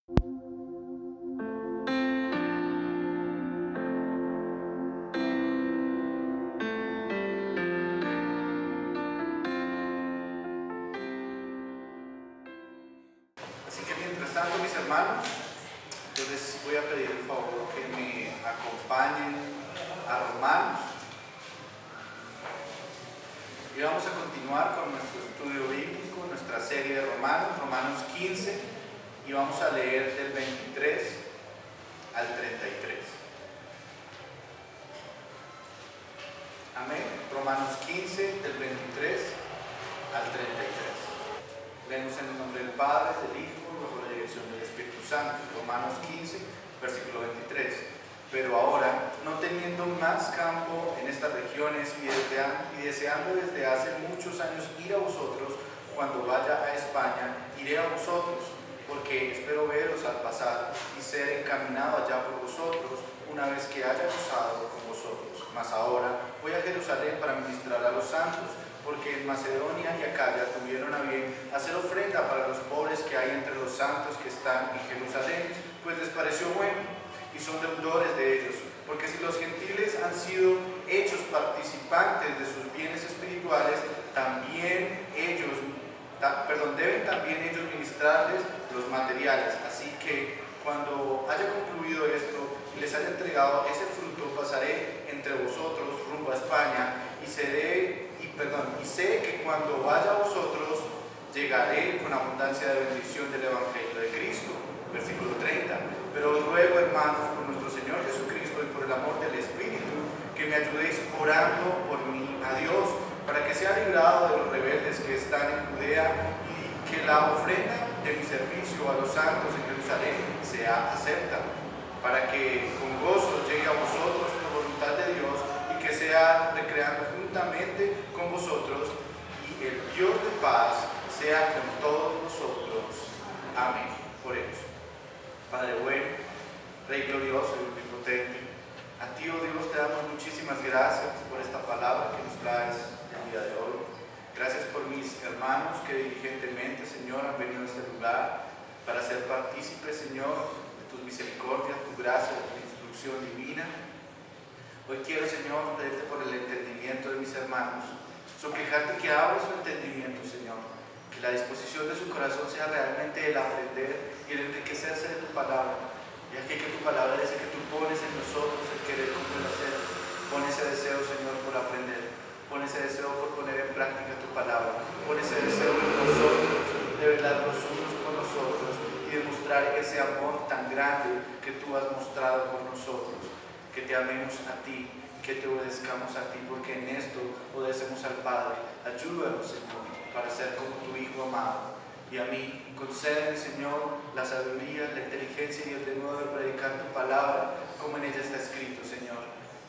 Así que mientras tanto, mis hermanos, yo les voy a pedir el favor que me acompañen a Romanos. Y vamos a continuar con nuestro estudio bíblico, nuestra serie de Romanos 15, y vamos a leer del 23 al 33. Amén. Romanos 15, del 23 al 33. Leemos en el nombre del Padre, del Hijo, bajo la dirección del Espíritu Santo. Romanos 15, versículo 23. Pero ahora, no teniendo más campo en estas regiones y deseando desde hace muchos años ir a vosotros, cuando vaya a España, iré a vosotros, porque espero veros al pasar y ser encaminado allá por vosotros, una vez que haya gozado con vosotros. Mas ahora voy a Jerusalén para ministrar a los santos, porque en Macedonia y Acaya tuvieron a bien hacer ofrenda para los pobres que hay entre los santos que están en Jerusalén, pues les pareció bueno, y son deudores de ellos, porque si los gentiles han sido hechos participantes de sus bienes espirituales, deben también ellos ministrarles los materiales. Así que cuando haya concluido esto y les haya entregado ese fruto, pasaré entre vosotros rumbo a España, y sé que cuando vaya a vosotros llegaré con abundancia de bendición del Evangelio de Cristo. Versículo 30. Pero os ruego, hermanos, por nuestro Señor Jesucristo y por el amor del Espíritu, que me ayudéis orando por mí a Dios, para que sea librado de los rebeldes que están en Judea, y que la ofrenda de mi servicio a los santos en Jerusalén sea acepta, para que con gozo llegue a vosotros por voluntad de Dios, y que sea recreando juntamente con vosotros, y el Dios de paz sea con todos vosotros. Amén. Oremos. Padre bueno, Rey glorioso y omnipotente, a ti, oh Dios, te damos muchísimas gracias por esta palabra que nos traes el día de hoy. Gracias por mis hermanos que diligentemente, Señor, han venido a este lugar para ser partícipes, Señor, de tus misericordias, tu gracia, de tu instrucción divina. Hoy quiero, Señor, pedirte por el entendimiento de mis hermanos, suplicarte que abras su entendimiento, Señor, que la disposición de su corazón sea realmente el aprender y el enriquecerse de tu palabra, y aquí que tu palabra dice que tú pones en nosotros el querer como el hacer. Pon ese deseo, Señor, por aprender, pon ese deseo por poner en práctica tu palabra, pon ese deseo en nosotros de velar los unos por los otros y demostrar ese amor tan grande que tú has mostrado por nosotros, que te amemos a ti, que te obedezcamos a ti, porque en esto obedecemos al Padre. Ayúdanos, Señor, para ser como tu Hijo amado. Y a mí, concédeme, Señor, la sabiduría, la inteligencia y el denuedo de predicar tu palabra como en ella está escrito, Señor.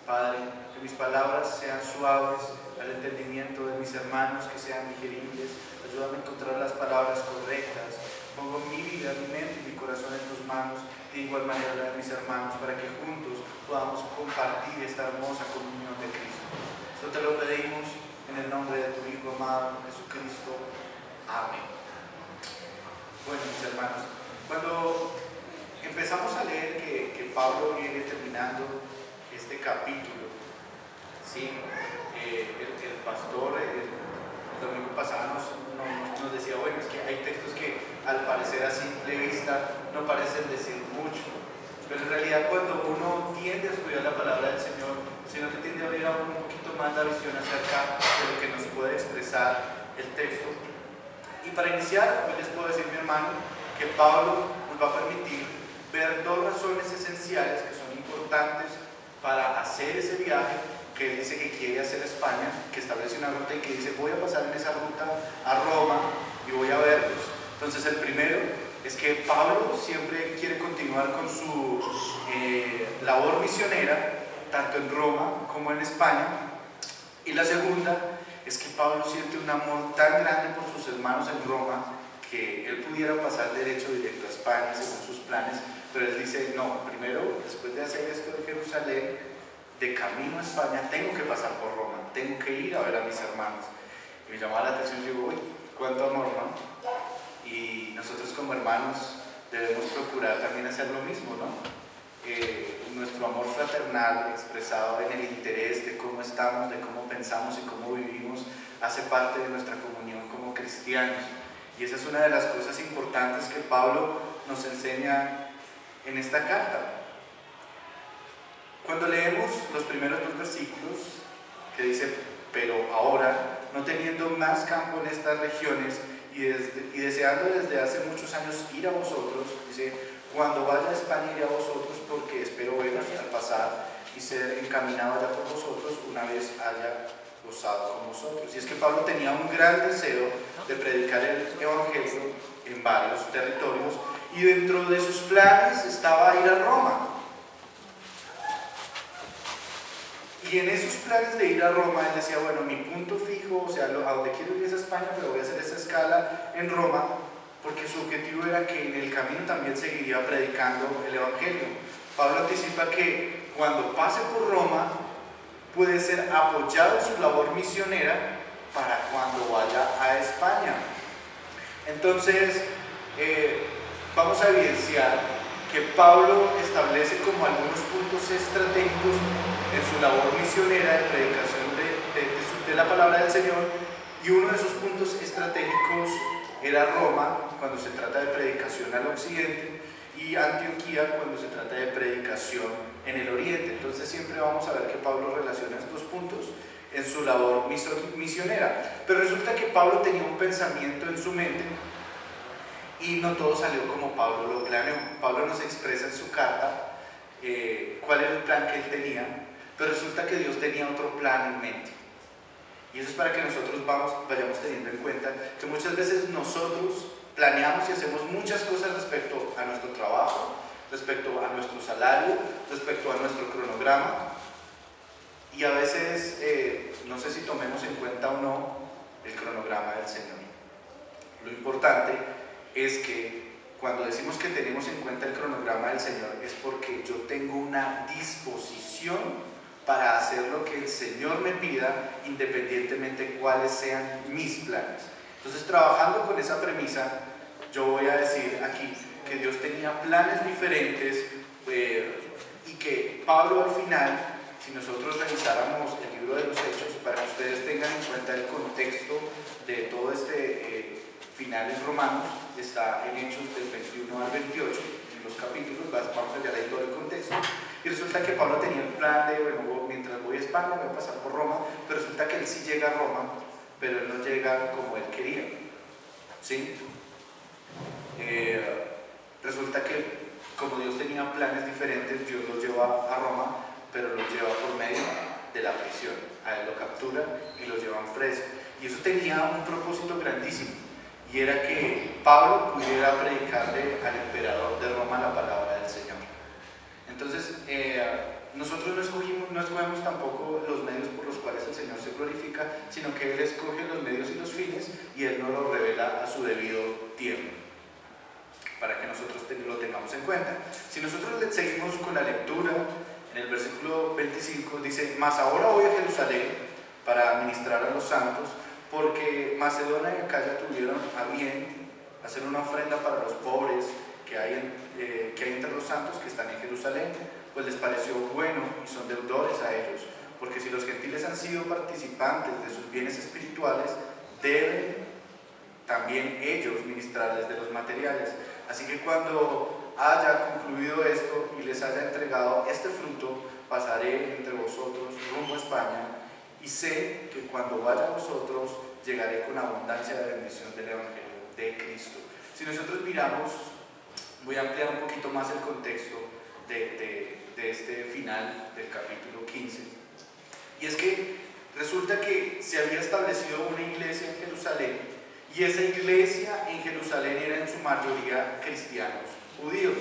Padre, que mis palabras sean suaves al entendimiento de mis hermanos, que sean digeribles. Ayúdame a encontrar las palabras correctas. Pongo mi vida, mi mente y mi corazón en tus manos, de igual manera la de mis hermanos, para que juntos podamos compartir esta hermosa comunión de Cristo. Esto te lo pedimos en el nombre de tu Hijo amado, Jesucristo. Amén. Bueno, mis hermanos, cuando empezamos a leer que Pablo viene terminando este capítulo, ¿sí? El pastor el domingo pasado nos decía, bueno, es que hay textos que al parecer a simple vista no parecen decir mucho, pero en realidad cuando uno tiende a estudiar la palabra del Señor, sino que tiende a abrir un poquito más la visión acerca de lo que nos puede expresar el texto. Y para iniciar, hoy les puedo decir, mi hermano, que Pablo nos va a permitir ver dos razones esenciales que son importantes para hacer ese viaje que él dice que quiere hacer a España, que establece una ruta y que dice, voy a pasar en esa ruta a Roma y voy a verlos. Entonces, el primero es que Pablo siempre quiere continuar con su labor misionera, tanto en Roma como en España. Y la segunda es que Pablo siente un amor tan grande por sus hermanos en Roma que él pudiera pasar derecho directo a España según sus planes, pero él dice, no, primero, después de hacer esto de Jerusalén, de camino a España, tengo que pasar por Roma, tengo que ir a ver a mis hermanos. Y me llamaba la atención, digo, uy, cuánto amor, ¿no? Y nosotros como hermanos debemos procurar también hacer lo mismo, ¿no? Nuestro amor fraternal expresado en el interés de cómo estamos, de cómo pensamos y cómo vivimos, hace parte de nuestra comunión como cristianos. Y esa es una de las cosas importantes que Pablo nos enseña en esta carta. Cuando leemos los primeros dos versículos, que dice, pero ahora, no teniendo más campo en estas regiones y deseando desde hace muchos años ir a vosotros, dice, cuando vaya a España iré a vosotros porque espero veros al pasar y ser encaminado allá por vosotros una vez haya gozado con vosotros. Y es que Pablo tenía un gran deseo de predicar el evangelio en varios territorios y dentro de sus planes estaba ir a Roma. Y en esos planes de ir a Roma, él decía, bueno, mi punto fijo, o sea, a donde quiero ir es a España, pero voy a hacer esa escala en Roma, porque su objetivo era que en el camino también seguiría predicando el evangelio. Pablo anticipa que cuando pase por Roma, puede ser apoyado en su labor misionera para cuando vaya a España. Entonces, vamos a evidenciar que Pablo establece como algunos puntos estratégicos en su labor misionera de predicación de la palabra del Señor, y uno de esos puntos estratégicos era Roma, cuando se trata de predicación al occidente, y Antioquía, cuando se trata de predicación en el oriente. Entonces siempre vamos a ver que Pablo relaciona estos puntos en su labor misionera. Pero resulta que Pablo tenía un pensamiento en su mente y no todo salió como Pablo lo planeó. Pablo nos expresa en su carta cuál era el plan que él tenía, pero resulta que Dios tenía otro plan en mente. Y eso es para que nosotros vayamos teniendo en cuenta que muchas veces nosotros planeamos y hacemos muchas cosas respecto a nuestro trabajo, respecto a nuestro salario, respecto a nuestro cronograma, y a veces no sé si tomemos en cuenta o no el cronograma del Señor. Lo importante es que cuando decimos que tenemos en cuenta el cronograma del Señor es porque yo tengo una disposición para hacer lo que el Señor me pida, independientemente cuáles sean mis planes. Entonces, trabajando con esa premisa, yo voy a decir aquí que Dios tenía planes diferentes y que Pablo al final, si nosotros revisáramos el libro de los Hechos, para que ustedes tengan en cuenta el contexto de todo este final en Romanos, está en Hechos del 21 al 28, en los capítulos, vamos a leer todo el contexto. Y resulta que Pablo tenía el plan de, bueno, mientras voy a España voy a pasar por Roma, pero resulta que él sí llega a Roma, pero él no llega como él quería, ¿sí? Resulta que como Dios tenía planes diferentes, Dios los lleva a Roma, pero los lleva por medio de la prisión. A él lo captura y lo llevan preso. Y eso tenía un propósito grandísimo, y era que Pablo pudiera predicarle al emperador de Roma la palabra del Señor. Entonces, nosotros no escogemos tampoco los medios por los cuales el Señor se glorifica, sino que Él escoge los medios y los fines, y Él nos los revela a su debido tiempo, para que nosotros lo tengamos en cuenta. Si nosotros seguimos con la lectura, en el versículo 25 dice, mas ahora voy a Jerusalén para ministrar a los santos, porque Macedonia y Acaya tuvieron a bien hacer una ofrenda para los pobres que hay entre los santos que están en Jerusalén, pues les pareció bueno y son deudores a ellos, porque si los gentiles han sido participantes de sus bienes espirituales, deben también ellos ministrarles de los materiales. Así que cuando haya concluido esto y les haya entregado este fruto, pasaré entre vosotros rumbo a España, y sé que cuando vaya a vosotros llegaré con abundancia de bendición del Evangelio de Cristo. Si nosotros miramos, voy a ampliar un poquito más el contexto de este final del capítulo 15, y es que resulta que se había establecido una iglesia en Jerusalén, y esa iglesia en Jerusalén era en su mayoría cristianos judíos,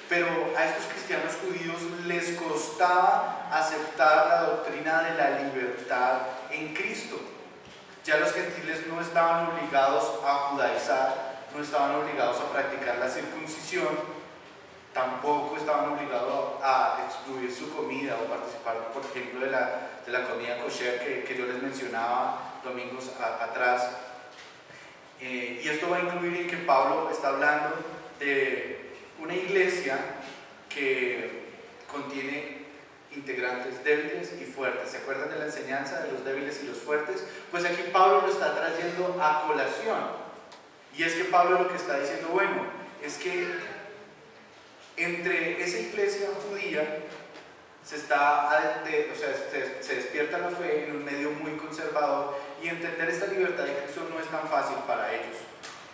pero a estos cristianos judíos les costaba aceptar la doctrina de la libertad en Cristo. Ya los gentiles no estaban obligados a judaizar, no estaban obligados a practicar la circuncisión, tampoco estaban obligados a excluir su comida o participar, por ejemplo, de la comida kosher que yo les mencionaba domingos atrás. Y esto va a incluir en que Pablo está hablando de una iglesia que contiene integrantes débiles y fuertes. ¿Se acuerdan de la enseñanza de los débiles y los fuertes? Pues aquí Pablo lo está trayendo a colación. Y es que Pablo lo que está diciendo, bueno, es que entre esa iglesia judía se despierta la fe en un medio muy conservador, y entender esta libertad de Cristo no es tan fácil para ellos.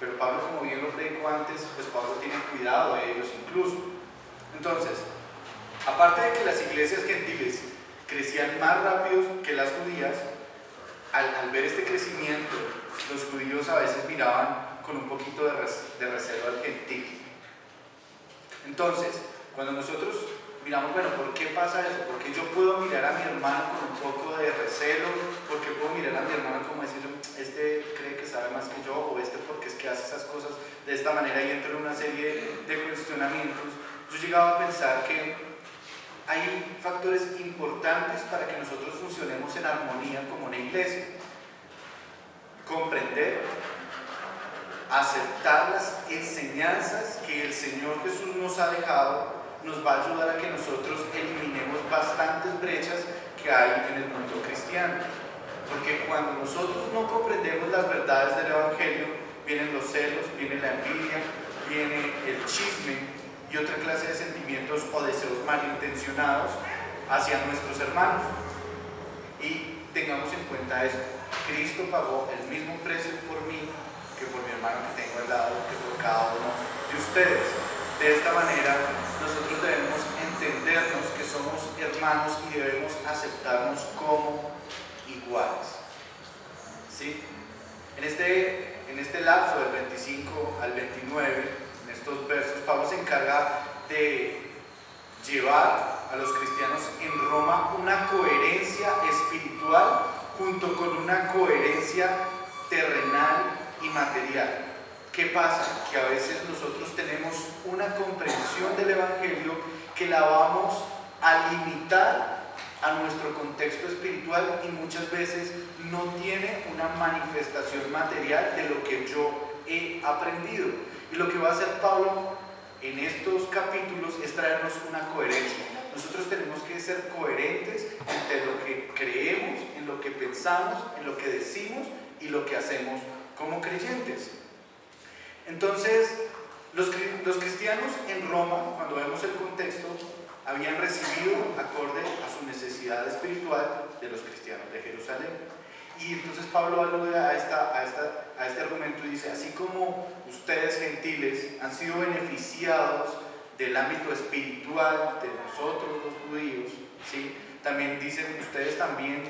Pero Pablo, como bien lo predicó antes, pues Pablo tiene cuidado de ellos incluso. Entonces, aparte de que las iglesias gentiles crecían más rápido que las judías, al ver este crecimiento, los judíos a veces miraban con un poquito de recelo al gentil. Entonces, cuando nosotros miramos, bueno, ¿por qué pasa eso? Porque yo puedo mirar a mi hermano con un poco de recelo, porque puedo mirar a mi hermano como decir, este cree que sabe más que yo, o este porque es que hace esas cosas de esta manera, y entro en una serie de cuestionamientos. Yo llegaba a pensar que hay factores importantes para que nosotros funcionemos en armonía como una iglesia. Comprender, aceptar las enseñanzas que el Señor Jesús nos ha dejado, nos va a ayudar a que nosotros eliminemos bastantes brechas que hay en el mundo cristiano. Porque cuando nosotros no comprendemos las verdades del Evangelio, vienen los celos, viene la envidia, viene el chisme y otra clase de sentimientos o deseos malintencionados hacia nuestros hermanos. Y tengamos en cuenta esto: Cristo pagó el mismo precio por mí que por mi hermano que tengo al lado, que por cada uno de ustedes. De esta manera, nosotros debemos entendernos que somos hermanos y debemos aceptarnos como iguales. ¿Sí? En este lapso del 25 al 29, en estos versos, Pablo se encarga de llevar a los cristianos en Roma una coherencia espiritual junto con una coherencia terrenal y material. ¿Qué pasa? Que a veces nosotros tenemos una comprensión del Evangelio que la vamos a limitar a nuestro contexto espiritual, y muchas veces no tiene una manifestación material de lo que yo he aprendido. Y lo que va a hacer Pablo en estos capítulos es traernos una coherencia. Nosotros tenemos que ser coherentes entre lo que creemos, en lo que pensamos, en lo que decimos y lo que hacemos como creyentes. Entonces, los cristianos en Roma, cuando vemos el contexto, habían recibido acorde a su necesidad espiritual de los cristianos de Jerusalén. Y entonces Pablo alude a este argumento y dice: así como ustedes gentiles han sido beneficiados del ámbito espiritual de nosotros los judíos, ¿sí? También dicen ustedes también,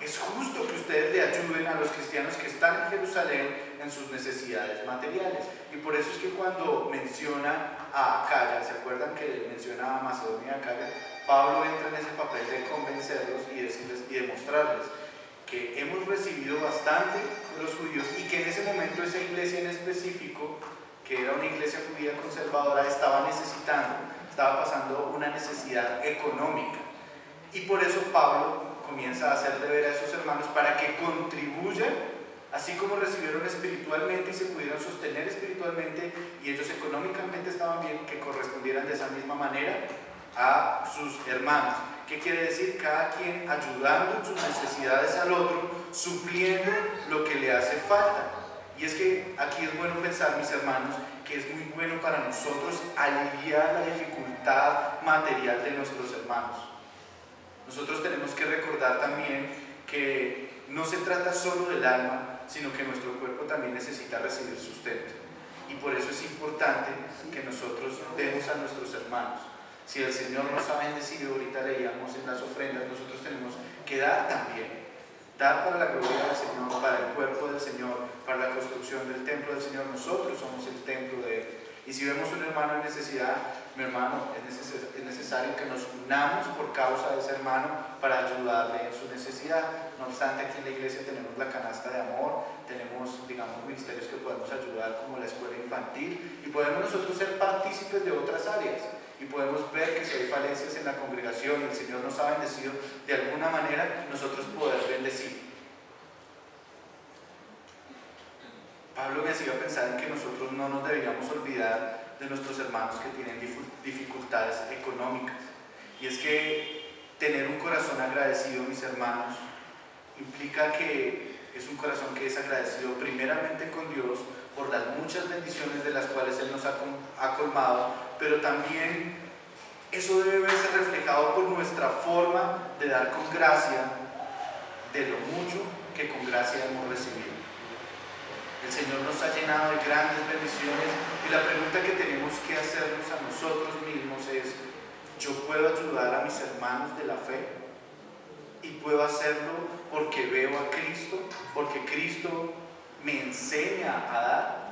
es justo que ustedes le ayuden a los cristianos que están en Jerusalén en sus necesidades materiales. Y por eso es que cuando menciona a Acaya, ¿se acuerdan que menciona a Macedonia y Acaya? Pablo entra en ese papel de convencerlos y decirles y demostrarles que hemos recibido bastante de los judíos, y que en ese momento esa iglesia en específico, que era una iglesia judía conservadora, estaba pasando una necesidad económica. Y por eso Pablo comienza a hacerle ver a esos hermanos para que contribuyan, así como recibieron espiritualmente y se pudieron sostener espiritualmente, y ellos económicamente estaban bien, que correspondieran de esa misma manera a sus hermanos. ¿Qué quiere decir? Cada quien ayudando en sus necesidades al otro, supliendo lo que le hace falta. Y es que aquí es bueno pensar, mis hermanos, que es muy bueno para nosotros aliviar la dificultad material de nuestros hermanos. Nosotros tenemos que recordar también que no se trata solo del alma, sino que nuestro cuerpo también necesita recibir sustento. Y por eso es importante que nosotros demos a nuestros hermanos. Si el Señor nos ha bendecido, ahorita leíamos en las ofrendas, nosotros tenemos que dar también. Dar para la gloria del Señor, para el cuerpo del Señor, para la construcción del templo del Señor. Nosotros somos el templo de Él. Y si vemos un hermano en necesidad, mi hermano, es necesario que nos unamos por causa de ese hermano para ayudarle en su necesidad. No obstante, aquí en la iglesia tenemos la canasta de amor, tenemos, digamos, ministerios que podemos ayudar, como la escuela infantil, y podemos nosotros ser partícipes de otras áreas, y podemos ver que si hay falencias en la congregación y el Señor nos ha bendecido de alguna manera, nosotros poder bendecir. Pablo me hacía pensar en que nosotros no nos deberíamos olvidar de nuestros hermanos que tienen dificultades económicas. Y es que tener un corazón agradecido, mis hermanos, implica que es un corazón que es agradecido primeramente con Dios por las muchas bendiciones de las cuales Él nos ha colmado, pero también eso debe verse reflejado por nuestra forma de dar con gracia de lo mucho que con gracia hemos recibido. El Señor nos ha llenado de grandes bendiciones y la pregunta que tenemos que hacernos a nosotros mismos es: ¿yo puedo ayudar a mis hermanos de la fe? Y puedo hacerlo porque veo a Cristo, porque Cristo me enseña a dar.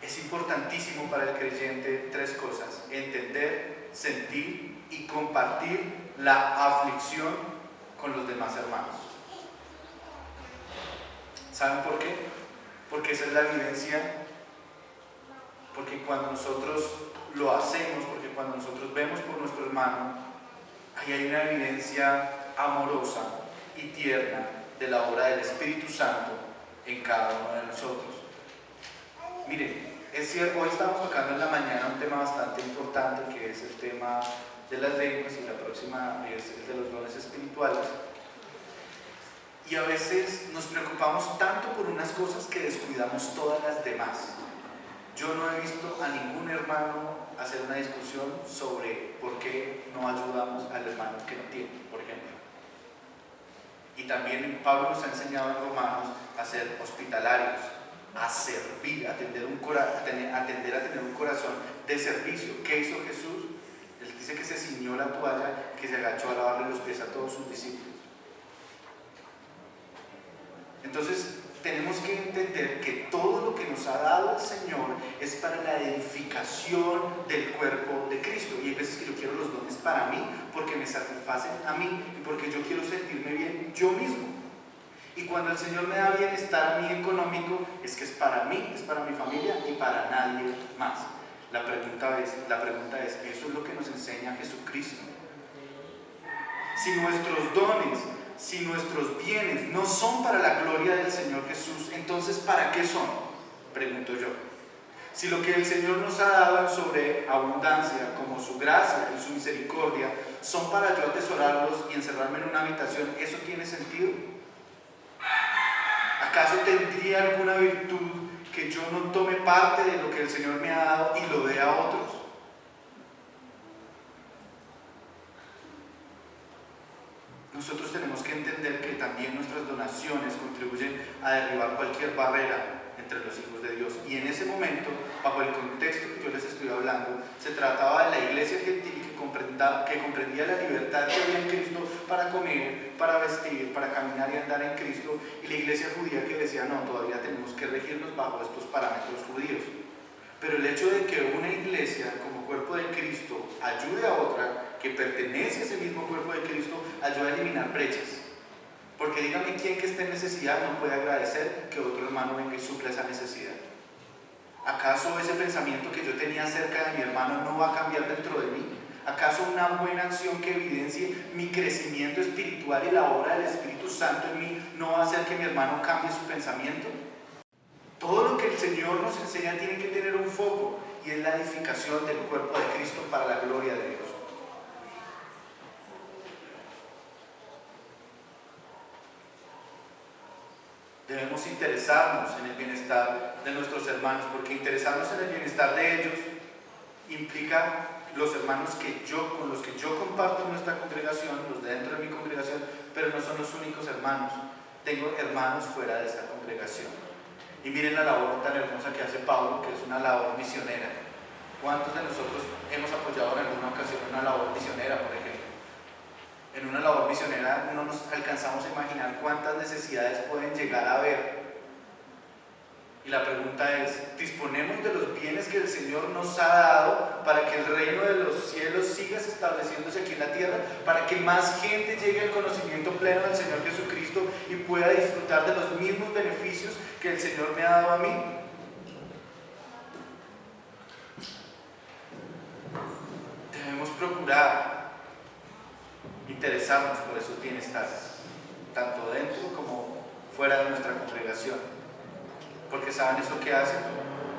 Es importantísimo para el creyente tres cosas: entender, sentir y compartir la aflicción con los demás hermanos. ¿Saben por qué? Porque esa es la evidencia, porque cuando nosotros lo hacemos, porque cuando nosotros vemos por nuestro hermano, ahí hay una evidencia amorosa y tierna de la obra del Espíritu Santo en cada uno de nosotros. Miren, es cierto, hoy estamos tocando en la mañana un tema bastante importante, que es el tema de las lenguas, y la próxima es el de los dones espirituales. Y a veces nos preocupamos tanto por unas cosas que descuidamos todas las demás. Yo no he visto a ningún hermano hacer una discusión sobre por qué no ayudamos al hermano que no tiene, por ejemplo. Y también Pablo nos ha enseñado en Romanos a ser hospitalarios, a servir, a tener un corazón de servicio. ¿Qué hizo Jesús? Él dice que se ciñó la toalla, que se agachó a lavarle los pies a todos sus discípulos. Entonces tenemos que entender que todo lo que nos ha dado el Señor es para la edificación del cuerpo de Cristo. Y hay veces que yo quiero los dones para mí porque me satisfacen a mí y porque yo quiero sentirme bien yo mismo. Y cuando el Señor me da bienestar a mí económico, es que es para mí, es para mi familia y para nadie más. La pregunta es, ¿eso es lo que nos enseña Jesucristo? Si nuestros dones, si nuestros bienes no son para la gloria del Señor Jesús, entonces ¿para qué son? Pregunto yo. Si lo que el Señor nos ha dado en sobreabundancia, como su gracia y su misericordia, son para yo atesorarlos y encerrarme en una habitación, ¿eso tiene sentido? ¿Acaso tendría alguna virtud que yo no tome parte de lo que el Señor me ha dado y lo dé a otros? Nosotros tenemos que entender que también nuestras donaciones contribuyen a derribar cualquier barrera entre los hijos de Dios. Y en ese momento, bajo el contexto que yo les estoy hablando, se trataba de la iglesia gentil que comprendía la libertad que había en Cristo para comer, para vestir, para caminar y andar en Cristo, y la iglesia judía que decía: no, todavía tenemos que regirnos bajo estos parámetros judíos. Pero el hecho de que una iglesia como cuerpo de Cristo ayude a otra que pertenece a ese mismo cuerpo de Cristo, ayuda a eliminar brechas. Porque dígame, quién que esté en necesidad no puede agradecer que otro hermano venga y supla esa necesidad. ¿Acaso ese pensamiento que yo tenía acerca de mi hermano no va a cambiar dentro de mí? ¿Acaso una buena acción que evidencie mi crecimiento espiritual y la obra del Espíritu Santo en mí no va a hacer que mi hermano cambie su pensamiento? Todo lo que el Señor nos enseña tiene que tener un foco, y es la edificación del cuerpo de Cristo para la gloria de Dios. Debemos interesarnos en el bienestar de nuestros hermanos, porque interesarnos en el bienestar de ellos implica los hermanos con los que yo comparto en nuestra congregación, los de dentro de mi congregación, pero no son los únicos hermanos. Tengo hermanos fuera de esta congregación. Y miren la labor tan hermosa que hace Pablo, que es una labor misionera. ¿Cuántos de nosotros hemos apoyado en alguna ocasión una labor misionera, por ejemplo? En una labor misionera no nos alcanzamos a imaginar cuántas necesidades pueden llegar a haber. Y la pregunta es: ¿disponemos de los bienes que el Señor nos ha dado para que el reino de los cielos siga estableciéndose aquí en la tierra, para que más gente llegue al conocimiento pleno del Señor Jesucristo y pueda disfrutar de los mismos beneficios que el Señor me ha dado a mí? Debemos procurar interesarnos por esos bienestares, tanto dentro como fuera de nuestra congregación. Porque ¿saben eso que hace?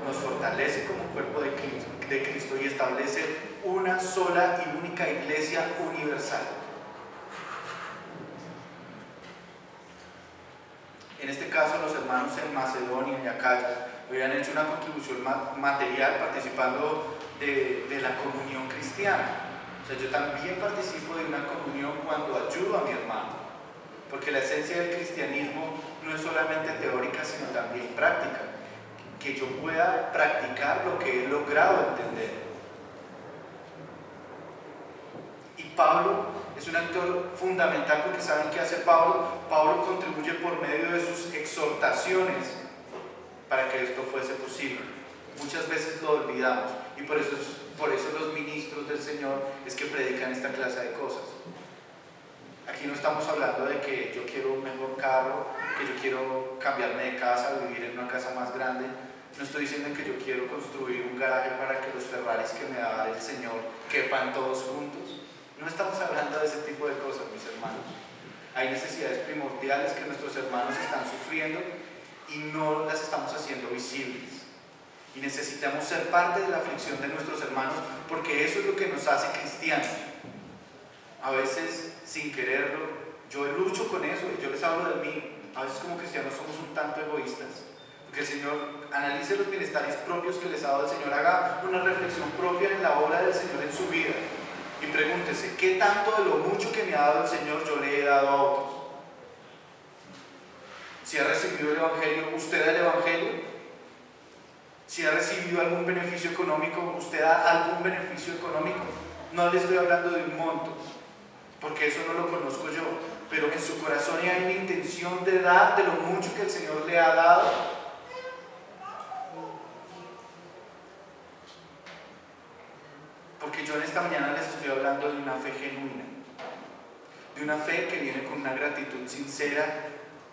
Nos fortalece como cuerpo de Cristo y establece una sola y única iglesia universal. En este caso, los hermanos en Macedonia y Acaya habían hecho una contribución material participando de la comunión cristiana. O sea, yo también participo de una comunión cuando ayudo a mi hermano, porque la esencia del cristianismo no es solamente teórica, sino también práctica, que yo pueda practicar lo que he logrado entender. Y Pablo es un actor fundamental, porque ¿saben qué hace Pablo? Pablo contribuye por medio de sus exhortaciones para que esto fuese posible. Muchas veces lo olvidamos y por eso los ministros del Señor es que predican esta clase de cosas. Aquí no estamos hablando de que yo quiero un mejor carro, que yo quiero cambiarme de casa, vivir en una casa más grande. No estoy diciendo que yo quiero construir un garaje para que los Ferraris que me va a dar el Señor quepan todos juntos. No estamos hablando de ese tipo de cosas, mis hermanos. Hay necesidades primordiales que nuestros hermanos están sufriendo y no las estamos haciendo visibles. Y necesitamos ser parte de la aflicción de nuestros hermanos, porque eso es lo que nos hace cristianos. A veces, sin quererlo, yo lucho con eso y yo les hablo de mí. A veces como cristianos somos un tanto egoístas. Que el Señor analice los bienestares propios que les ha dado el Señor, haga una reflexión propia en la obra del Señor en su vida y pregúntese, ¿qué tanto de lo mucho que me ha dado el Señor yo le he dado a otros? Si ha recibido el Evangelio, ¿usted da el Evangelio? Si ha recibido algún beneficio económico, ¿usted da algún beneficio económico? No le estoy hablando de un monto, porque eso no lo conozco yo, pero en su corazón hay una intención de dar de lo mucho que el Señor le ha dado. Porque yo en esta mañana les estoy hablando de una fe genuina, de una fe que viene con una gratitud sincera,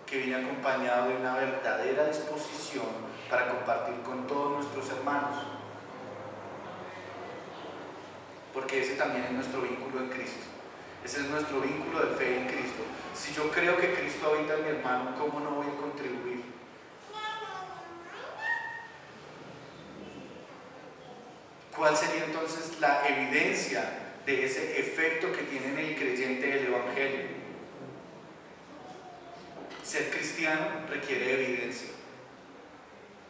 que viene acompañado de una verdadera disposición para compartir con todos nuestros hermanos. Porque ese también es nuestro vínculo en Cristo. Ese es nuestro vínculo de fe en Cristo. Si yo creo que Cristo habita en mi hermano, ¿cómo no voy a contribuir? ¿Cuál sería entonces la evidencia de ese efecto que tiene en el creyente el Evangelio? Ser cristiano requiere evidencia.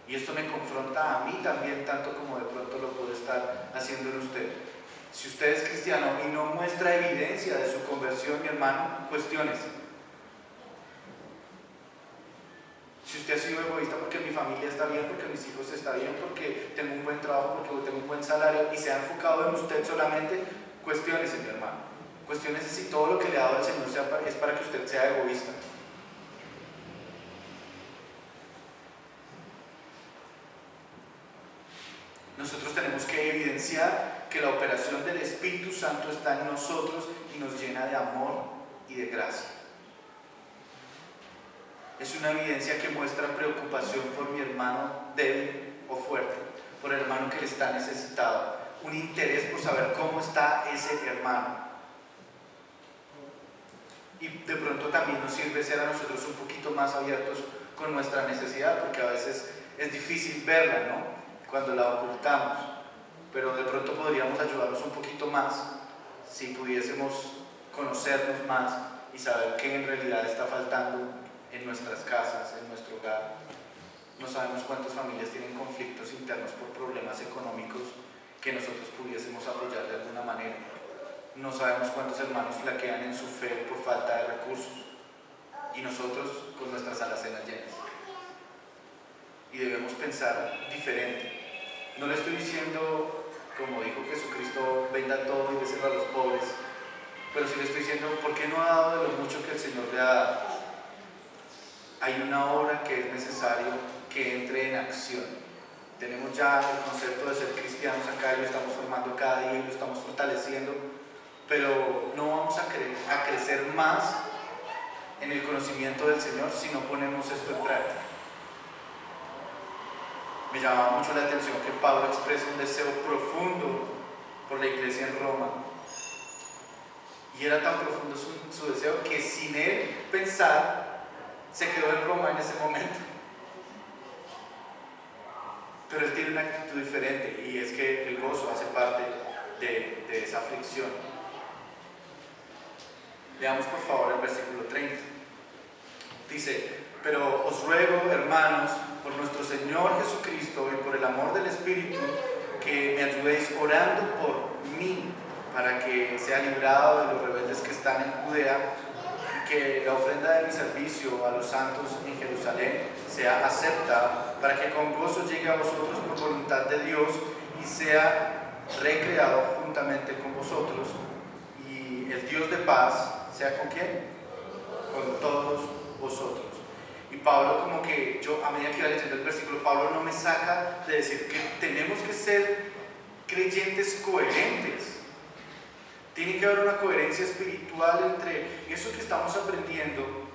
Y esto me confronta a mí también, tanto como de pronto lo puede estar haciendo en usted. Si usted es cristiano y no muestra evidencia de su conversión, mi hermano, cuestiónese. Si usted ha sido egoísta porque mi familia está bien, porque mis hijos están bien, porque tengo un buen trabajo, porque tengo un buen salario y se ha enfocado en usted solamente, cuestiónese, mi hermano. Cuestiónese si todo lo que le ha dado el Señor es para que usted sea egoísta. Nosotros tenemos que evidenciar que la operación del Espíritu Santo está en nosotros y nos llena de amor y de gracia. Es una evidencia que muestra preocupación por mi hermano débil o fuerte, por el hermano que le está necesitado, un interés por saber cómo está ese hermano. Y de pronto también nos sirve ser a nosotros un poquito más abiertos con nuestra necesidad, porque a veces es difícil verla, ¿no? Cuando la ocultamos, pero de pronto podríamos ayudarnos un poquito más si pudiésemos conocernos más y saber qué en realidad está faltando en nuestras casas, en nuestro hogar. No sabemos cuántas familias tienen conflictos internos por problemas económicos que nosotros pudiésemos apoyar de alguna manera. No sabemos cuántos hermanos flaquean en su fe por falta de recursos y nosotros con nuestras alacenas llenas. Y debemos pensar diferente. No le estoy diciendo, como dijo Jesucristo, venda todo y déselo a los pobres, pero sí le estoy diciendo, ¿por qué no ha dado de lo mucho que el Señor le ha dado? Hay una obra que es necesario que entre en acción. Tenemos ya el concepto de ser cristianos acá y lo estamos formando cada día y lo estamos fortaleciendo, pero no vamos a crecer más en el conocimiento del Señor si no ponemos esto en práctica. Me llamaba mucho la atención que Pablo expresa un deseo profundo por la iglesia en Roma. Y era tan profundo su deseo que sin él pensar, se quedó en Roma en ese momento. Pero él tiene una actitud diferente, y es que el gozo hace parte de esa aflicción. Leamos por favor el versículo 30. Dice: pero os ruego, hermanos, por nuestro Señor Jesucristo y por el amor del Espíritu, que me ayudéis orando por mí, para que sea librado de los rebeldes que están en Judea, y que la ofrenda de mi servicio a los santos en Jerusalén sea aceptada, para que con gozo llegue a vosotros por voluntad de Dios y sea recreado juntamente con vosotros, y el Dios de paz sea con quién, con todos vosotros. Y Pablo, como que yo, a medida que iba leyendo el versículo, Pablo no me saca de decir que tenemos que ser creyentes coherentes. Tiene que haber una coherencia espiritual entre eso que estamos aprendiendo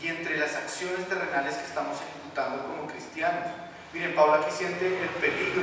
y entre las acciones terrenales que estamos ejecutando como cristianos. Miren, Pablo aquí siente el peligro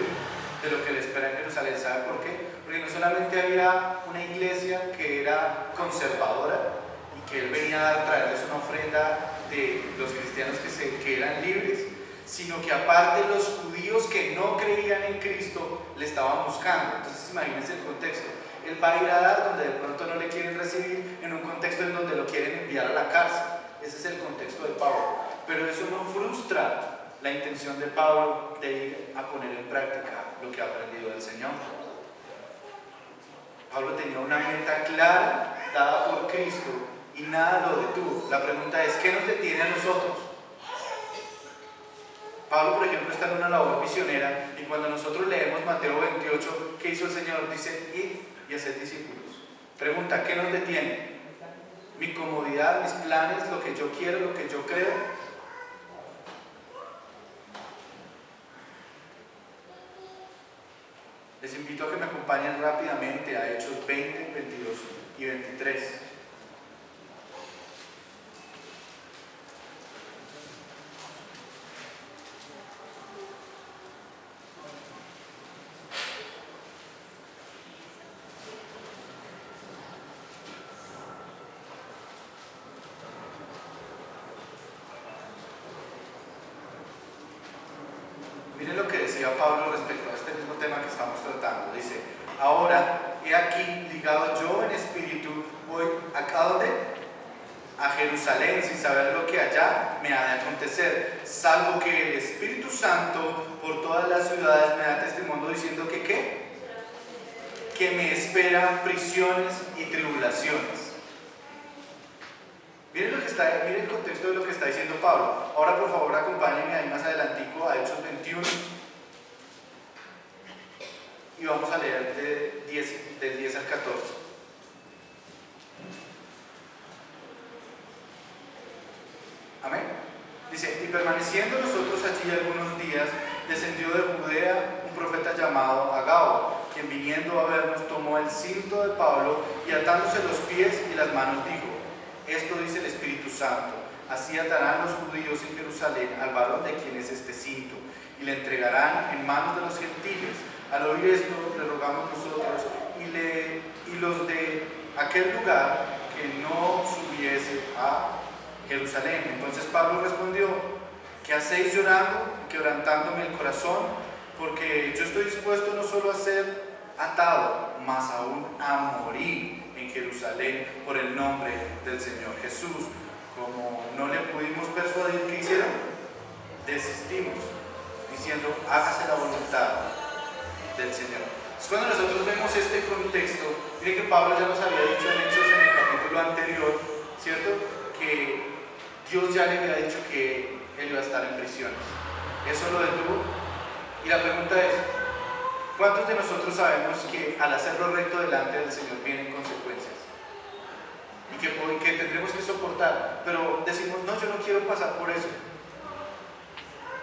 de lo que le espera en Jerusalén. ¿Sabe por qué? Porque no solamente había una iglesia que era conservadora y que él venía a traerles una ofrenda de los cristianos que eran libres, sino que aparte los judíos que no creían en Cristo le estaban buscando. Entonces imagínense el contexto. Él va a ir a dar donde de pronto no le quieren recibir, en un contexto en donde lo quieren enviar a la cárcel. Ese es el contexto de Pablo. Pero eso no frustra la intención de Pablo de ir a poner en práctica lo que ha aprendido del Señor. Pablo tenía una meta clara dada por Cristo y nada lo detuvo. La pregunta es: ¿qué nos detiene a nosotros? Pablo, por ejemplo, está en una labor misionera, y cuando nosotros leemos Mateo 28, ¿qué hizo el Señor? Dice: id y haced discípulos. Pregunta: ¿qué nos detiene? ¿Mi comodidad, mis planes, lo que yo quiero, lo que yo creo? Les invito a que me acompañen rápidamente a Hechos 20, 22 y 23. Miren lo que decía Pablo respecto a este mismo tema que estamos tratando. Dice: ahora, he aquí, ligado yo en espíritu, voy ¿a dónde? A Jerusalén, sin saber lo que allá me ha de acontecer, salvo que el Espíritu Santo por todas las ciudades me da testimonio diciendo que ¿qué? Que me esperan prisiones y tribulaciones. Miren el contexto de lo que está diciendo Pablo. Ahora por favor acompáñenme ahí más adelantico a Hechos 21 y vamos a leer del 10 al 14. Amén. Dice: y permaneciendo nosotros allí algunos días, descendió de Judea un profeta llamado Agabo, quien viniendo a vernos tomó el cinto de Pablo y atándose los pies y las manos dijo: esto dice el Espíritu Santo, así atarán los judíos en Jerusalén al varón de quien es este cinto, y le entregarán en manos de los gentiles. Al oír esto, le rogamos nosotros y los de aquel lugar que no subiese a Jerusalén. Entonces Pablo respondió: ¿qué hacéis llorando y quebrantándome el corazón? Porque yo estoy dispuesto no solo a ser atado, mas aún a morir en Jerusalén por el nombre del Señor Jesús. Como no le pudimos persuadir, ¿qué hicieron? Desistimos, diciendo: hágase la voluntad del Señor. Entonces, cuando nosotros vemos este contexto, miren que Pablo ya nos había dicho en Hechos, en el capítulo anterior, ¿cierto? Que Dios ya le había dicho que él iba a estar en prisiones. Eso lo detuvo. Y la pregunta es: ¿cuántos de nosotros sabemos que al hacer lo recto delante del Señor vienen consecuencias? Y que tendremos que soportar. Pero decimos: no, yo no quiero pasar por eso.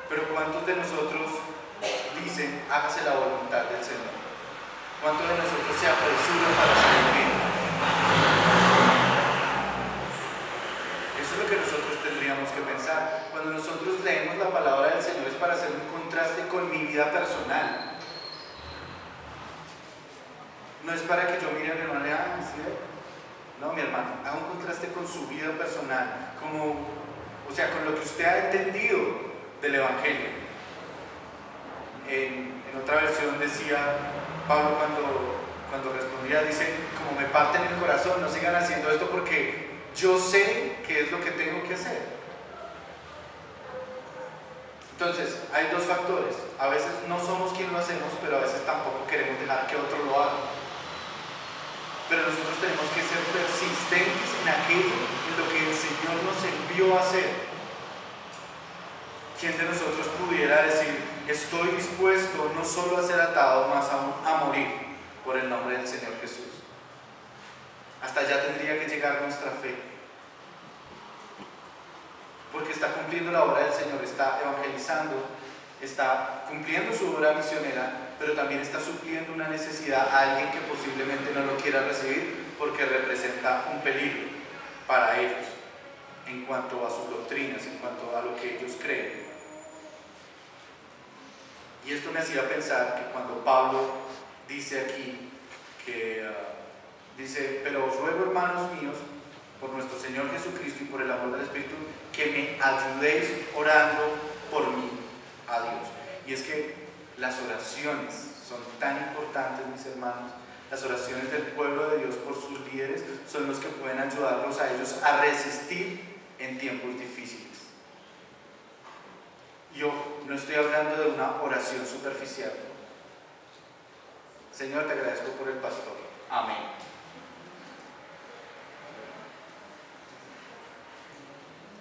Pero ¿cuántos de nosotros dicen: hágase la voluntad del Señor? ¿Cuántos de nosotros se apresuran para hacer el bien? Eso es lo que nosotros tendríamos que pensar. Cuando nosotros leemos la palabra del Señor es para hacer un contraste con mi vida personal. No es para que yo mire a mi hermano y diga: ¿sí? No, mi hermano, haga un contraste con su vida personal, con lo que usted ha entendido del Evangelio. En otra versión decía Pablo cuando respondía, dice, como me parten el corazón, no sigan haciendo esto porque yo sé qué es lo que tengo que hacer. Entonces, hay dos factores. A veces no somos quien lo hacemos, pero a veces tampoco queremos dejar que otro lo haga. Pero nosotros tenemos que ser persistentes en aquello en lo que el Señor nos envió a hacer. ¿Quién de nosotros pudiera decir, estoy dispuesto no solo a ser atado, más aún a morir por el nombre del Señor Jesús? Hasta allá tendría que llegar nuestra fe. Porque está cumpliendo la obra del Señor, está evangelizando, está cumpliendo su obra misionera, pero también está supliendo una necesidad a alguien que posiblemente no lo quiera recibir porque representa un peligro para ellos en cuanto a sus doctrinas, en cuanto a lo que ellos creen. Y esto me hacía pensar que cuando Pablo dice aquí dice, pero os ruego, hermanos míos, por nuestro Señor Jesucristo y por el amor del Espíritu, que me ayudéis orando por mí a Dios. Y es que las oraciones son tan importantes, mis hermanos. Las oraciones del pueblo de Dios por sus líderes son los que pueden ayudarlos a ellos a resistir en tiempos difíciles. Yo no estoy hablando de una oración superficial. Señor, te agradezco por el pastor. Amén.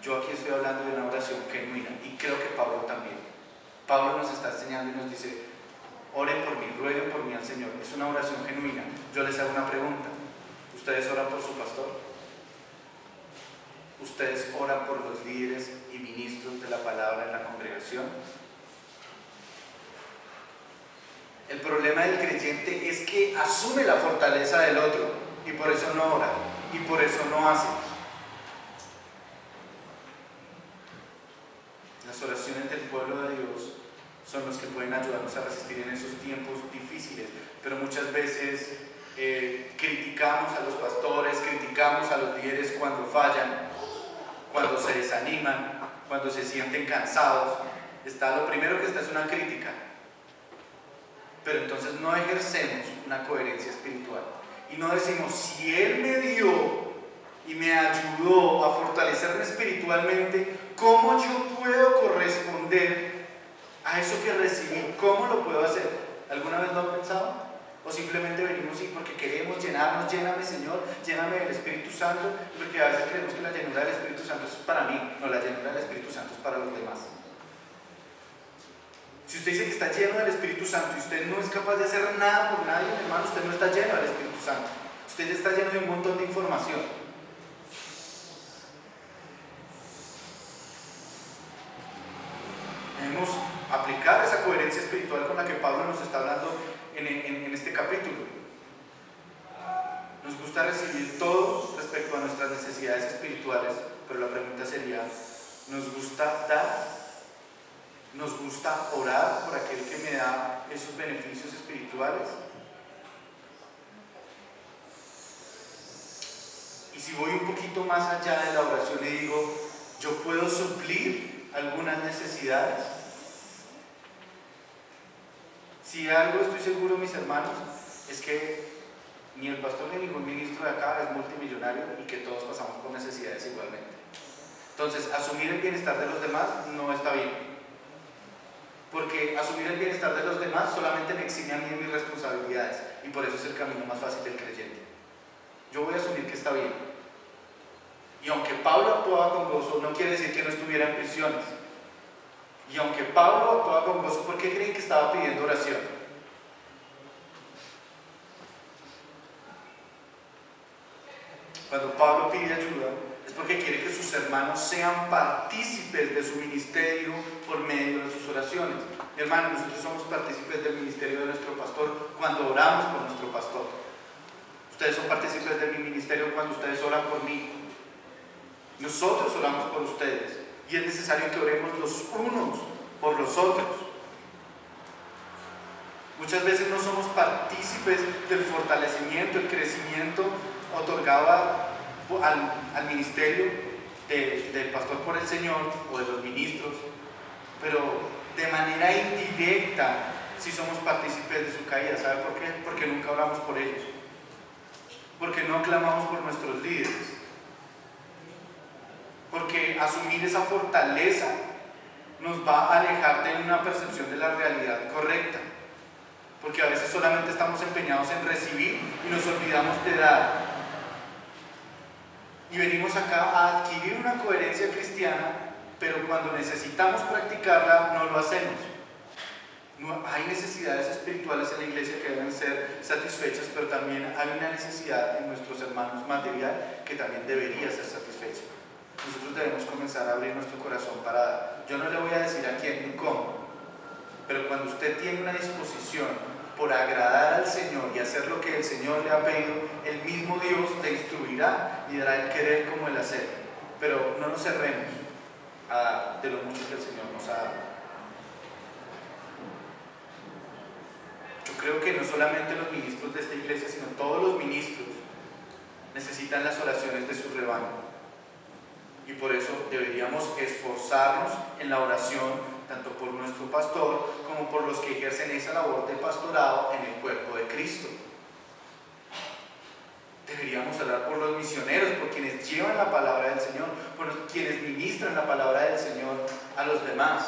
Yo aquí estoy hablando de una oración genuina y creo que Pablo también. Pablo nos está enseñando y nos dice, oren por mí, rueguen por mí al Señor. Es una oración genuina. Yo les hago una pregunta. ¿Ustedes oran por su pastor? ¿Ustedes oran por los líderes y ministros de la palabra en la congregación? El problema del creyente es que asume la fortaleza del otro y por eso no ora y por eso no hace. Las oraciones del pueblo de Dios son los que pueden ayudarnos a resistir en esos tiempos difíciles, pero muchas veces criticamos a los pastores, criticamos a los líderes cuando fallan, cuando se desaniman, cuando se sienten cansados. Lo primero que está es una crítica, pero entonces no ejercemos una coherencia espiritual y no decimos, si Él me dio y me ayudó a fortalecerme espiritualmente, ¿cómo yo puedo corresponder a eso que recibí? ¿Cómo lo puedo hacer? ¿Alguna vez lo han pensado? ¿O simplemente venimos y porque queremos llenarnos, lléname Señor, lléname del Espíritu Santo? Porque a veces creemos que la llenura del Espíritu Santo es para mí, no, la llenura del Espíritu Santo es para los demás. Si usted dice que está lleno del Espíritu Santo y usted no es capaz de hacer nada por nadie, hermano, usted no está lleno del Espíritu Santo. Usted está lleno de un montón de información. Debemos aplicar esa coherencia espiritual con la que Pablo nos está hablando en este capítulo. Nos gusta recibir todo respecto a nuestras necesidades espirituales, pero la pregunta sería, ¿nos gusta dar? ¿Nos gusta orar por aquel que me da esos beneficios espirituales? Y si voy un poquito más allá de la oración y digo, ¿yo puedo suplir algunas necesidades? Si algo estoy seguro, mis hermanos, es que ni el pastor ni ningún ministro de acá es multimillonario y que todos pasamos por necesidades igualmente. Entonces, asumir el bienestar de los demás no está bien, porque asumir el bienestar de los demás solamente me exime a mí de mis responsabilidades y por eso es el camino más fácil del creyente. Yo voy a asumir que está bien. Y aunque Pablo actuaba con gozo, no quiere decir que no estuviera en prisiones. Y aunque Pablo actuaba con gozo, ¿por qué creen que estaba pidiendo oración? Cuando Pablo pide ayuda, es porque quiere que sus hermanos sean partícipes de su ministerio por medio de sus oraciones. Mi hermano, nosotros somos partícipes del ministerio de nuestro pastor cuando oramos por nuestro pastor. Ustedes son partícipes de mi ministerio cuando ustedes oran por mí. Nosotros oramos por ustedes y es necesario que oremos los unos por los otros. Muchas veces no somos partícipes del fortalecimiento, el crecimiento otorgado al ministerio del pastor por el Señor o de los ministros, pero de manera indirecta si somos partícipes de su caída. ¿Sabe por qué? Porque nunca oramos por ellos, porque no clamamos por nuestros líderes, porque asumir esa fortaleza nos va a alejar de una percepción de la realidad correcta, porque a veces solamente estamos empeñados en recibir y nos olvidamos de dar. Y venimos acá a adquirir una coherencia cristiana, pero cuando necesitamos practicarla no lo hacemos. No, hay necesidades espirituales en la iglesia que deben ser satisfechas, pero también hay una necesidad en nuestros hermanos material que también debería ser satisfecha. Nosotros debemos comenzar a abrir nuestro corazón para dar. Yo no le voy a decir a quién ni cómo, pero cuando usted tiene una disposición por agradar al Señor y hacer lo que el Señor le ha pedido, el mismo Dios le instruirá y dará el querer como el hacer. Pero no nos cerremos de lo mucho que el Señor nos ha dado. Yo creo que no solamente los ministros de esta iglesia, sino todos los ministros necesitan las oraciones de su rebaño. Y por eso deberíamos esforzarnos en la oración, tanto por nuestro pastor como por los que ejercen esa labor de pastorado en el cuerpo de Cristo. Deberíamos orar por los misioneros, por quienes llevan la palabra del Señor, por quienes ministran la palabra del Señor a los demás.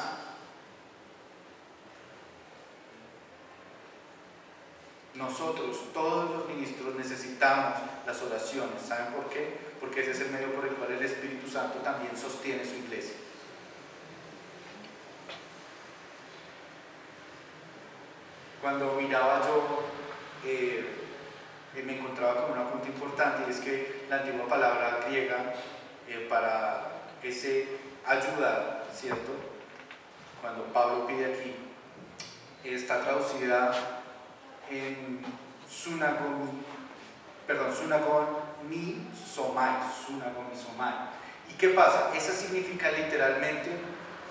Nosotros, todos los ministros, necesitamos las oraciones. ¿Saben por qué? Porque ese es el medio por el cual el Espíritu Santo también sostiene su iglesia. Cuando miraba yo, me encontraba con un punto importante, y es que la antigua palabra griega para ese ayudar, ¿cierto? Cuando Pablo pide aquí, está traducida en sunagomisomai. ¿Y qué pasa? Esa significa literalmente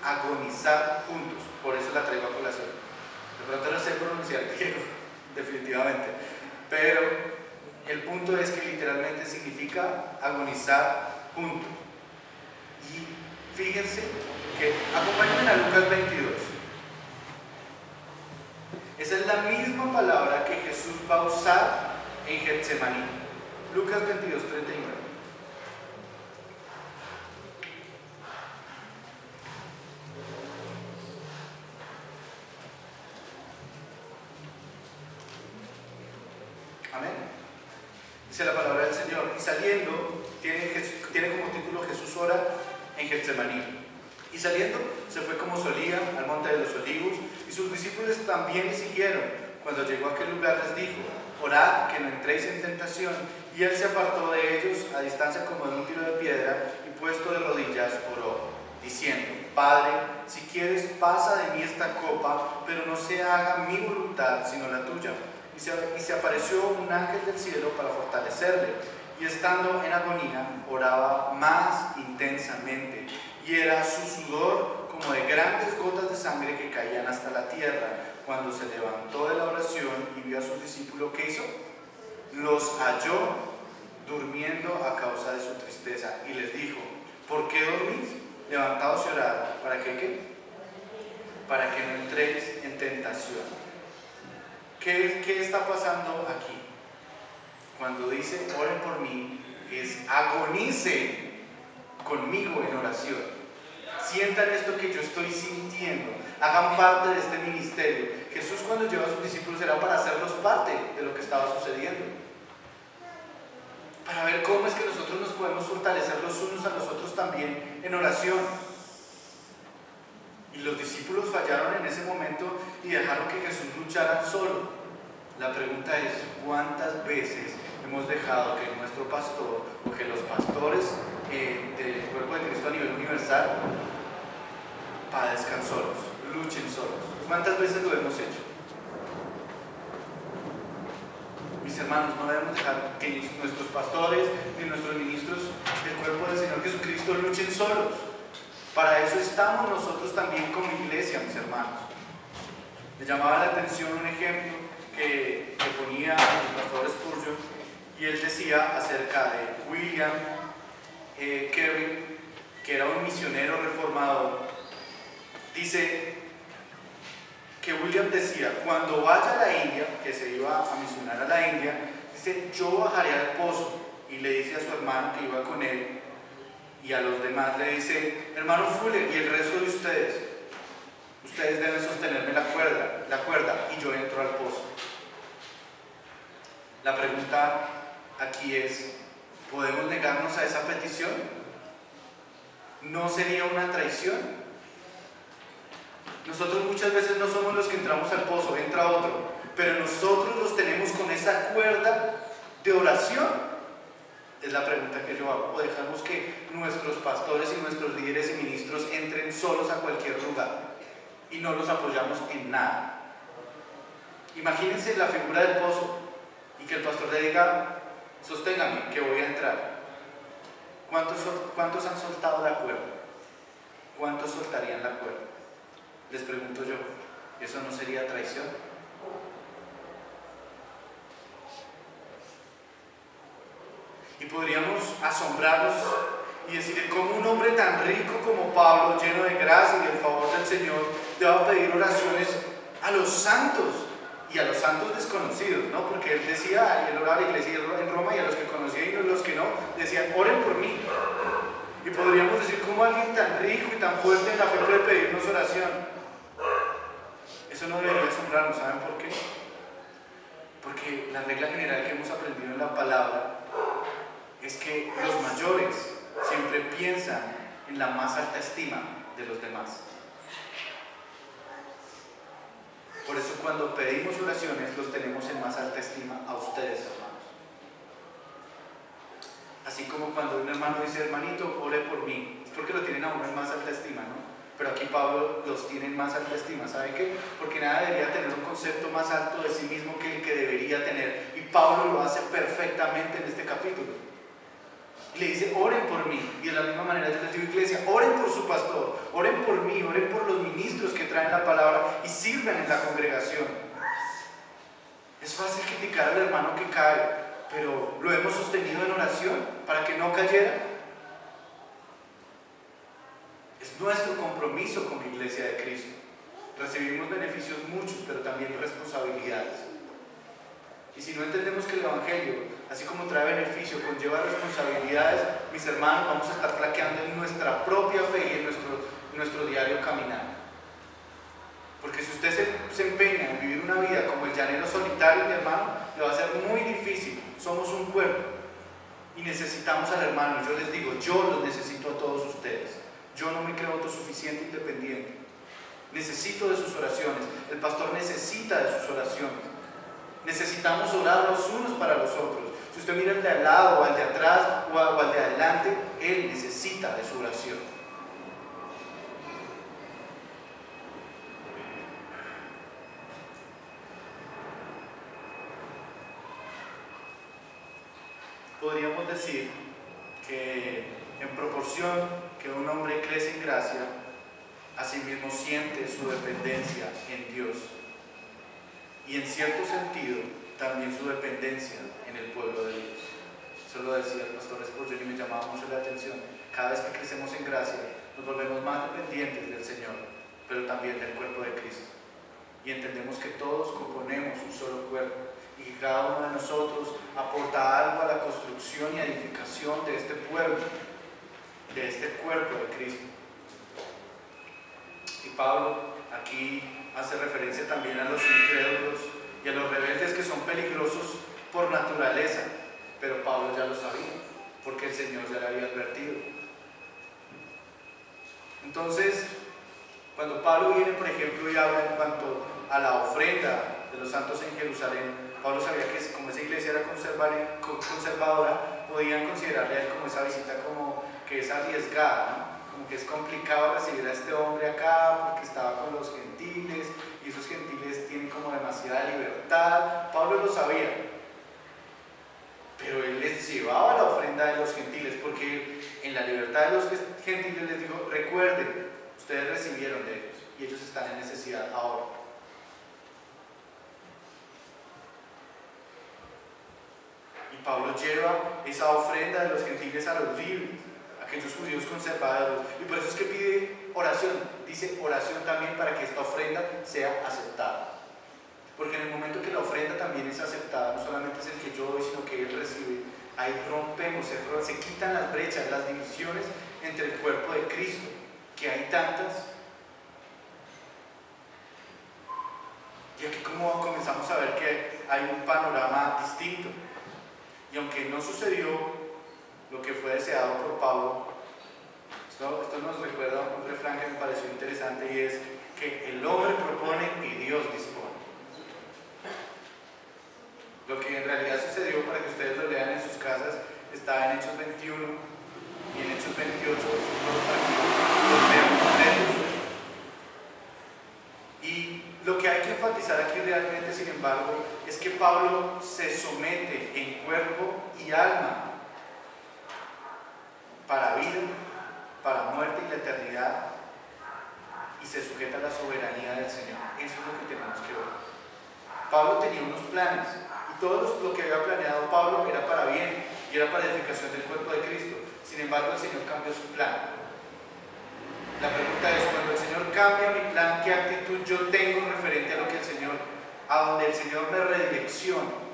agonizar juntos, por eso la traigo a colación. De pronto no sé pronunciar griego, definitivamente, pero el punto es que literalmente significa agonizar juntos. Y fíjense que acompáñenme a Lucas 22. Esa es la misma palabra que Jesús va a usar en Getsemaní. Lucas 22, 39. Amén. Dice la palabra del Señor. Y saliendo, tiene como título Jesús ora en Getsemaní. Y saliendo, se fue como solía al monte de los olivos, y sus discípulos también le siguieron. Cuando llegó a aquel lugar les dijo: orad que no entréis en tentación. Y él se apartó de ellos a distancia como de un tiro de piedra, y puesto de rodillas oró, diciendo: Padre, si quieres, pasa de mí esta copa, pero no se haga mi voluntad sino la tuya. Y se apareció un ángel del cielo para fortalecerle, y estando en agonía oraba más intensamente, y era su sudor como de grandes gotas de sangre que caían hasta la tierra. Cuando se levantó de la oración y vio a sus discípulos, ¿qué hizo? Los halló durmiendo a causa de su tristeza, y les dijo: ¿por qué dormís? Levantaos y orad. ¿Para qué? Para que no entréis en tentación. ¿Qué está pasando aquí? Cuando dice oren por mí, es agonicen conmigo en oración. Sientan esto que yo estoy sintiendo, hagan parte de este ministerio. Jesús, cuando lleva a sus discípulos, era para hacerlos parte de lo que estaba sucediendo, para ver cómo es que nosotros nos podemos fortalecer los unos a los otros también en oración. Y los discípulos fallaron en ese momento y dejaron que Jesús luchara solo. La pregunta es: ¿cuántas veces hemos dejado que nuestro pastor o que los pastores del cuerpo de Cristo a nivel universal padezcan solos, luchen solos? ¿Cuántas veces lo hemos hecho? Mis hermanos, no debemos dejar que nuestros pastores ni nuestros ministros del cuerpo del Señor Jesucristo luchen solos. Para eso estamos nosotros también como iglesia, mis hermanos. Me llamaba la atención un ejemplo que ponía el pastor Spurgeon, y él decía acerca de William Carey, que era un misionero reformador. Dice que William decía, cuando vaya a la India, que se iba a misionar a la India, dice, yo bajaré al pozo, y le dice a su hermano que iba con él, y a los demás le dice, hermano Fuller, y el resto de ustedes deben sostenerme la cuerda, y yo entro al pozo. La pregunta aquí es, ¿podemos negarnos a esa petición? ¿No sería una traición? Nosotros muchas veces no somos los que entramos al pozo, entra otro, pero nosotros los tenemos con esa cuerda de oración. Es la pregunta que yo hago. ¿O dejamos que nuestros pastores y nuestros líderes y ministros entren solos a cualquier lugar y no los apoyamos en nada? Imagínense la figura del pozo y que el pastor le diga, sosténgame que voy a entrar. ¿Cuántos han soltado la cuerda? ¿Cuántos soltarían la cuerda? Les pregunto yo, ¿eso no sería traición? Y podríamos asombrarnos y decir, ¿cómo un hombre tan rico como Pablo, lleno de gracia y del favor del Señor, le va a pedir oraciones a los santos y a los santos desconocidos? ¿No? Porque él decía, él oraba a la iglesia en Roma y a los que conocía y a los que no, decían, oren por mí. Y podríamos decir, ¿cómo alguien tan rico y tan fuerte en la fe puede pedirnos oración? Eso no debería asombrarnos, ¿saben por qué? Porque la regla general que hemos aprendido en la palabra es que los mayores siempre piensan en la más alta estima de los demás. Por eso cuando pedimos oraciones los tenemos en más alta estima a ustedes, hermanos. Así como cuando un hermano dice, hermanito, ore por mí, es porque lo tienen a uno en más alta estima, ¿no? Pero aquí Pablo los tiene en más alta estima. ¿Sabe qué? Porque nada debería tener un concepto más alto de sí mismo que el que debería tener. Y Pablo lo hace perfectamente en este capítulo. Y le dice, oren por mí. Y de la misma manera yo les digo, iglesia, oren por su pastor, oren por mí, oren por los ministros que traen la palabra y sirvan en la congregación. Es fácil criticar al hermano que cae, pero lo hemos sostenido en oración para que no cayera. Es nuestro compromiso con la iglesia de Cristo. Recibimos beneficios muchos, pero también responsabilidades. Y si no entendemos que el Evangelio, así como trae beneficio, conlleva responsabilidades, mis hermanos, vamos a estar flaqueando en nuestra propia fe y en nuestro diario caminar. Porque si usted se empeña en vivir una vida como el llanero solitario, mi hermano, le va a ser muy difícil. Somos un cuerpo y necesitamos al hermano. Yo les digo, yo los necesito a todos ustedes. Yo no me creo autosuficiente e independiente. Necesito de sus oraciones. El pastor necesita de sus oraciones. Necesitamos orar los unos para los otros. Si usted mira al de al lado, o al de atrás, o al de adelante, él necesita de su oración. Podríamos decir que en proporción que un hombre crece en gracia, asimismo siente su dependencia en Dios. Y en cierto sentido, también su dependencia en el pueblo de Dios. Eso lo decía el pastor Spurgeon y me llamaba mucho la atención. Cada vez que crecemos en gracia, nos volvemos más dependientes del Señor, pero también del cuerpo de Cristo. Y entendemos que todos componemos un solo cuerpo y que cada uno de nosotros aporta algo a la construcción y edificación de este pueblo, de este cuerpo de Cristo. Y Pablo aquí hace referencia también a los incrédulos y a los rebeldes que son peligrosos por naturaleza, pero Pablo ya lo sabía, porque el Señor ya le había advertido. Entonces, cuando Pablo viene, por ejemplo, y habla en cuanto a la ofrenda de los santos en Jerusalén, Pablo sabía que como esa iglesia era conservadora, podían considerarle a él como esa visita como que es arriesgada, ¿no? Como que es complicado recibir a este hombre acá porque estaba con los gentiles y esos gentiles tienen como demasiada libertad. Pablo lo sabía, pero él les llevaba la ofrenda de los gentiles porque en la libertad de los gentiles les dijo, recuerden, ustedes recibieron de ellos y ellos están en necesidad ahora. Y Pablo lleva esa ofrenda de los gentiles a los libres, aquellos judíos conservadores, y por eso es que pide oración. dice oración también para que esta ofrenda sea aceptada. Porque en el momento que la ofrenda también es aceptada, no solamente es el que yo doy, sino que Él recibe, ahí rompemos, se quitan las brechas, las divisiones entre el cuerpo de Cristo, que hay tantas. Y aquí como comenzamos a ver que hay un panorama distinto. Y aunque no sucedió lo que fue deseado por Pablo, esto nos recuerda un refrán que me pareció interesante, y es que el hombre propone y Dios dispone. Lo que en realidad sucedió, para que ustedes lo lean en sus casas, está en Hechos 21 y en Hechos 28, esos dos fragmentos. Y lo que hay que enfatizar aquí realmente, sin embargo, es que Pablo se somete en cuerpo y alma para vida, para muerte y la eternidad, y se sujeta a la soberanía del Señor. Eso es lo que tenemos que ver. Pablo tenía unos planes, y todo lo que había planeado Pablo era para bien, y era para edificación del cuerpo de Cristo. Sin embargo, el Señor cambió su plan. La pregunta es, cuando el Señor cambia mi plan, ¿qué actitud yo tengo referente a lo que a donde el Señor me redirecciona?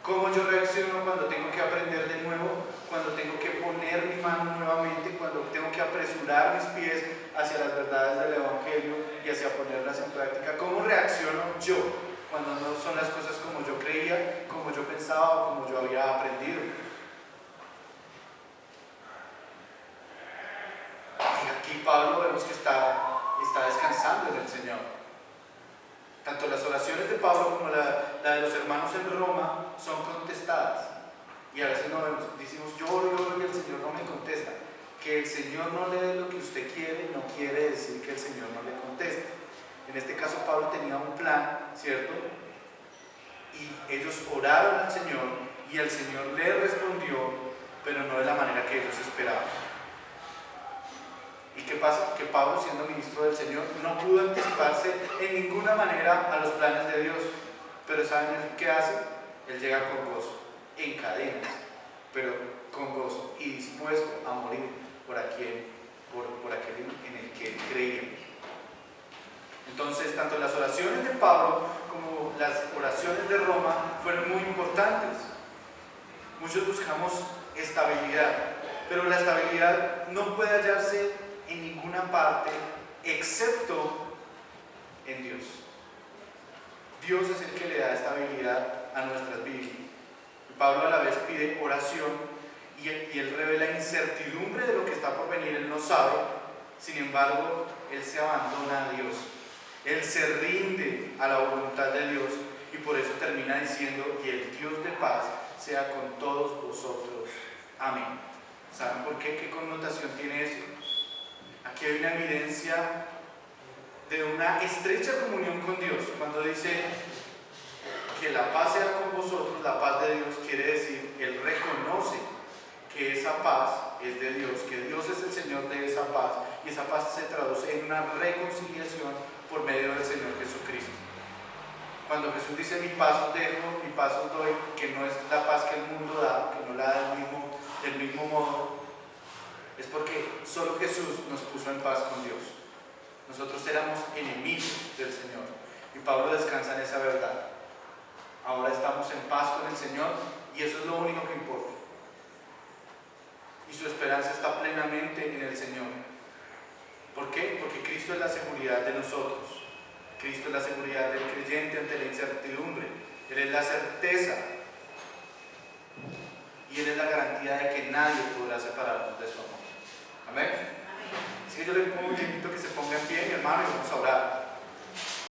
¿Cómo yo reacciono cuando tengo que aprender de nuevo, cuando tengo que poner mi mano nuevamente, cuando tengo que apresurar mis pies hacia las verdades del Evangelio y hacia ponerlas en práctica? ¿Cómo reacciono yo cuando no son las cosas como yo creía, como yo pensaba o como yo había aprendido? Y aquí Pablo vemos que está descansando en el Señor. Tanto las oraciones de Pablo como la de los hermanos en Roma son contestadas. Y a veces decimos, yo oro y el Señor no me contesta. Que el Señor no le dé lo que usted quiere no quiere decir que el Señor no le conteste. En este caso Pablo tenía un plan, ¿cierto? Y ellos oraron al Señor y el Señor le respondió, pero no de la manera que ellos esperaban. ¿Y qué pasa? Que Pablo, siendo ministro del Señor, no pudo anticiparse en ninguna manera a los planes de Dios. Pero ¿saben qué hace? Él llega con gozo, en cadenas, pero con gozo y dispuesto a morir por aquel en el que él creía. Entonces, tanto las oraciones de Pablo como las oraciones de Roma fueron muy importantes. Muchos buscamos estabilidad, pero la estabilidad no puede hallarse en ninguna parte excepto en Dios. Dios es el que le da estabilidad a nuestras vidas. Pablo a la vez pide oración y él revela incertidumbre de lo que está por venir. Él no sabe, sin embargo, él se abandona a Dios. Él se rinde a la voluntad de Dios y por eso termina diciendo: y el Dios de paz sea con todos vosotros. Amén. ¿Saben por qué? ¿Qué connotación tiene eso? Aquí hay una evidencia de una estrecha comunión con Dios. Cuando dice que la paz sea con vosotros, la paz de Dios quiere decir, Él reconoce que esa paz es de Dios, que Dios es el Señor de esa paz, y esa paz se traduce en una reconciliación por medio del Señor Jesucristo. Cuando Jesús dice: mi paz os dejo, mi paz os doy, que no es la paz que el mundo da, que no la da del mismo modo, es porque solo Jesús nos puso en paz con Dios. Nosotros éramos enemigos del Señor, y Pablo descansa en esa verdad. Ahora estamos en paz con el Señor, y eso es lo único que importa. Y su esperanza está plenamente en el Señor. ¿Por qué? Porque Cristo es la seguridad de nosotros. Cristo es la seguridad del creyente ante la incertidumbre. Él es la certeza. Y Él es la garantía de que nadie podrá separarnos de su amor. Amén. Así que yo le invito a que se ponga en pie, mi hermano, y vamos a orar.